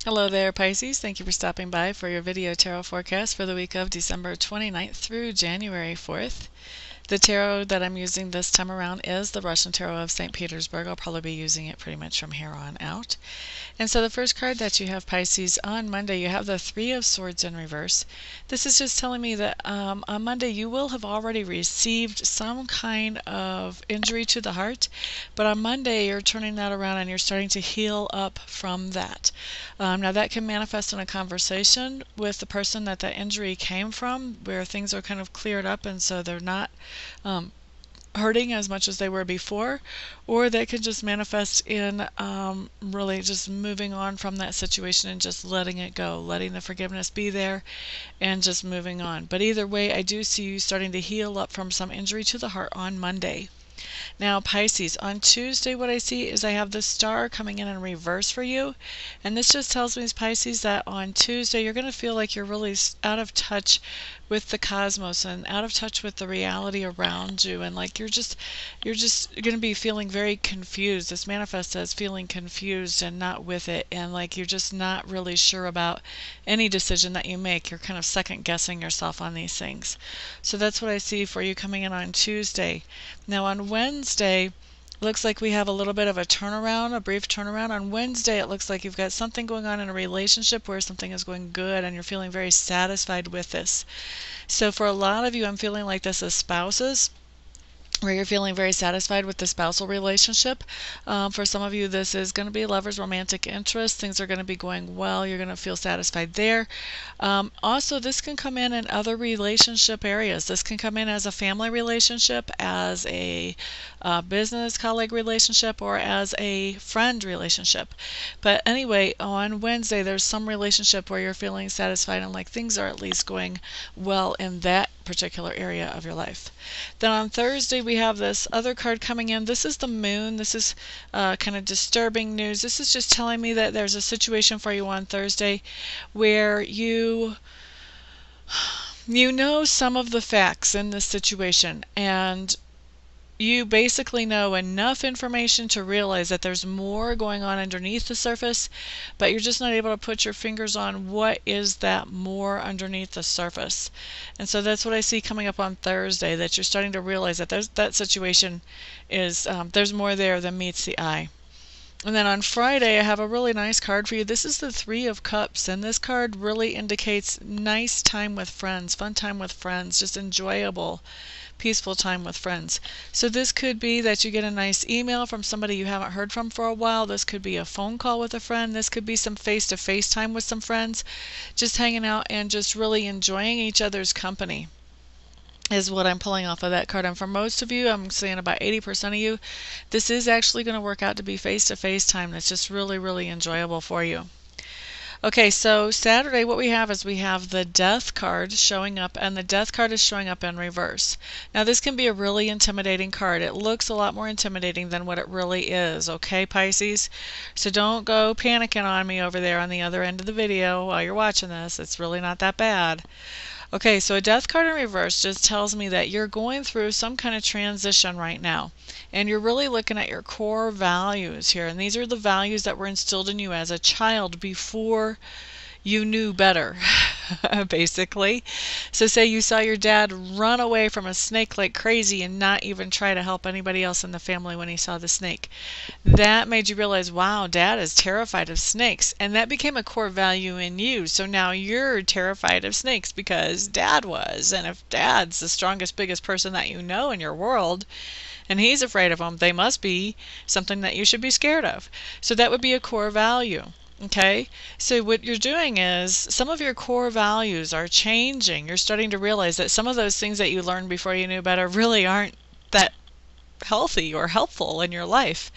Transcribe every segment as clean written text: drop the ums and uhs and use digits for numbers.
Hello there, Pisces. Thank you for stopping by for your video tarot forecast for the week of December 29th through January 4th. The tarot that I'm using this time around is the Russian Tarot of St. Petersburg. I'll probably be using it pretty much from here on out. And so the first card that you have, Pisces, on Monday, you have the Three of Swords in reverse. This is just telling me that on Monday you will have already received some kind of injury to the heart, but on Monday you're turning that around and you're starting to heal up from that. Now that can manifest in a conversation with the person that injury came from, where things are kind of cleared up and so they're not hurting as much as they were before, or they can just manifest in really just moving on from that situation and just letting it go, letting the forgiveness be there and just moving on. But either way, I do see you starting to heal up from some injury to the heart on Monday. Now, Pisces, on Tuesday what I see is I have the star coming in reverse for you, and this just tells me, Pisces, that on Tuesday you're going to feel like you're really out of touch with the cosmos and out of touch with the reality around you, and like you're just going to be feeling very confused. This manifests as feeling confused and not with it, and like you're just not really sure about any decision that you make. You're kind of second guessing yourself on these things. So that's what I see for you coming in on Tuesday. Now on Wednesday, looks like we have a little bit of a turnaround, a brief turnaround. On Wednesday, it looks like you've got something going on in a relationship where something is going good and you're feeling very satisfied with this. So for a lot of you, I'm feeling like this is spouses, where you're feeling very satisfied with the spousal relationship. For some of you, this is going to be lovers, romantic interest. Things are going to be going well. You're going to feel satisfied there. Also, this can come in other relationship areas. This can come in as a family relationship, as a business colleague relationship, or as a friend relationship. But anyway, on Wednesday, there's some relationship where you're feeling satisfied and like things are at least going well in that particular area of your life. Then on Thursday we have this other card coming in. This is the Moon. This is kind of disturbing news. This is just telling me that there's a situation for you on Thursday where you know some of the facts in this situation, and you basically know enough information to realize that there's more going on underneath the surface, but you're just not able to put your fingers on what is that more underneath the surface. And so that's what I see coming up on Thursday, that you're starting to realize that that situation is, there's more there than meets the eye. And then on Friday, I have a really nice card for you. This is the Three of Cups, and this card really indicates nice time with friends, fun time with friends, just enjoyable, peaceful time with friends. So this could be that you get a nice email from somebody you haven't heard from for a while. This could be a phone call with a friend. This could be some face-to-face time with some friends, just hanging out and just really enjoying each other's company is what I'm pulling off of that card. And for most of you, I'm saying about 80% of you, this is actually going to work out to be face-to-face time that's just really, really enjoyable for you. Okay, so Saturday what we have is we have the Death card showing up, and the Death card is showing up in reverse. Now this can be a really intimidating card. It looks a lot more intimidating than what it really is, okay, Pisces? So don't go panicking on me over there on the other end of the video while you're watching this. It's really not that bad. Okay, so a Death card in reverse just tells me that you're going through some kind of transition right now, and you're really looking at your core values here, and these are the values that were instilled in you as a child before you knew better, basically. So say you saw your dad run away from a snake like crazy and not even try to help anybody else in the family when he saw the snake. That made you realize, wow, Dad is terrified of snakes, and that became a core value in you. So now you're terrified of snakes because Dad was, and if Dad's the strongest, biggest person that you know in your world, and he's afraid of them, they must be something that you should be scared of. So that would be a core value. Okay, so what you're doing is some of your core values are changing. You're starting to realize that some of those things that you learned before you knew better really aren't that healthy or helpful in your life.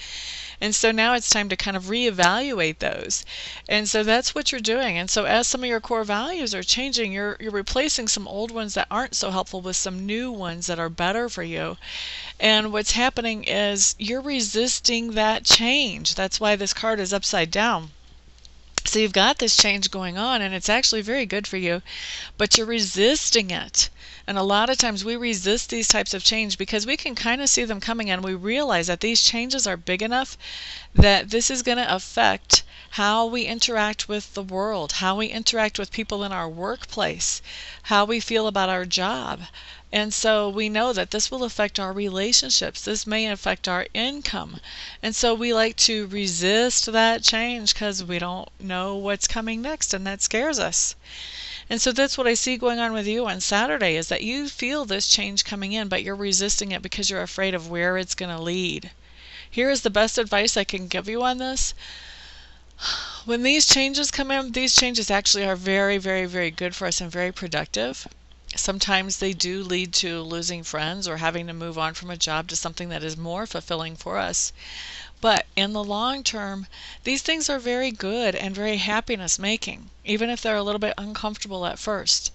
And so now it's time to kind of reevaluate those. And so that's what you're doing. And so as some of your core values are changing, you're replacing some old ones that aren't so helpful with some new ones that are better for you. And what's happening is you're resisting that change. That's why this card is upside down. So you've got this change going on, and it's actually very good for you, but you're resisting it. And a lot of times we resist these types of change because we can kind of see them coming, and we realize that these changes are big enough that this is going to affect how we interact with the world, how we interact with people in our workplace, how we feel about our job. And so we know that this will affect our relationships. This may affect our income. And so we like to resist that change because we don't know what's coming next, and that scares us. And so that's what I see going on with you on Saturday, is that you feel this change coming in, but you're resisting it because you're afraid of where it's going to lead. Here is the best advice I can give you on this. When these changes come in, these changes actually are very, very, very good for us and very productive. Sometimes they do lead to losing friends or having to move on from a job to something that is more fulfilling for us. But in the long term, these things are very good and very happiness making, even if they're a little bit uncomfortable at first.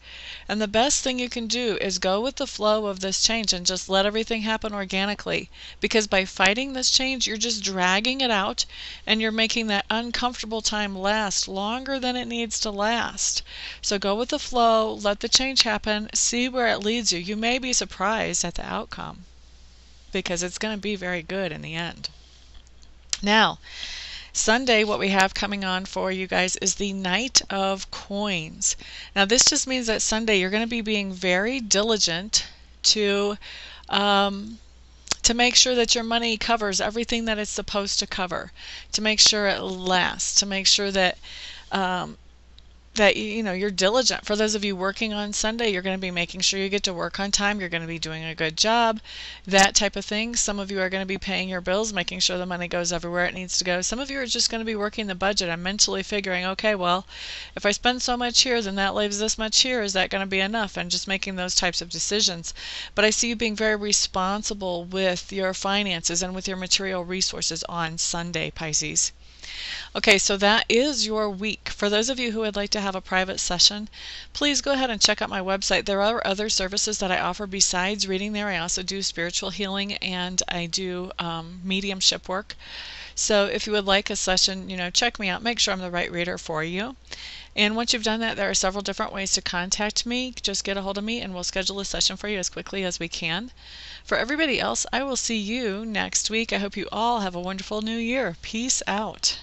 And the best thing you can do is go with the flow of this change and just let everything happen organically. Because by fighting this change, you're just dragging it out, and you're making that uncomfortable time last longer than it needs to last. So go with the flow, let the change happen, see where it leads you. You may be surprised at the outcome, because it's going to be very good in the end. Now, Sunday, what we have coming on for you guys is the Knight of Coins. Now, this just means that Sunday you're going to be being very diligent to make sure that your money covers everything that it's supposed to cover, to make sure it lasts, to make sure that you're diligent. For those of you working on Sunday, you're going to be making sure you get to work on time. You're going to be doing a good job, that type of thing. Some of you are going to be paying your bills, making sure the money goes everywhere it needs to go. Some of you are just going to be working the budget and mentally figuring, okay, well, if I spend so much here, then that leaves this much here. Is that going to be enough? And just making those types of decisions. But I see you being very responsible with your finances and with your material resources on Sunday, Pisces. Okay, so that is your week. For those of you who would like to have a private session, please go ahead and check out my website. There are other services that I offer besides reading there. I also do spiritual healing, and I do mediumship work. So if you would like a session, check me out. Make sure I'm the right reader for you. And once you've done that, there are several different ways to contact me. Just get a hold of me and we'll schedule a session for you as quickly as we can. For everybody else, I will see you next week. I hope you all have a wonderful new year. Peace out.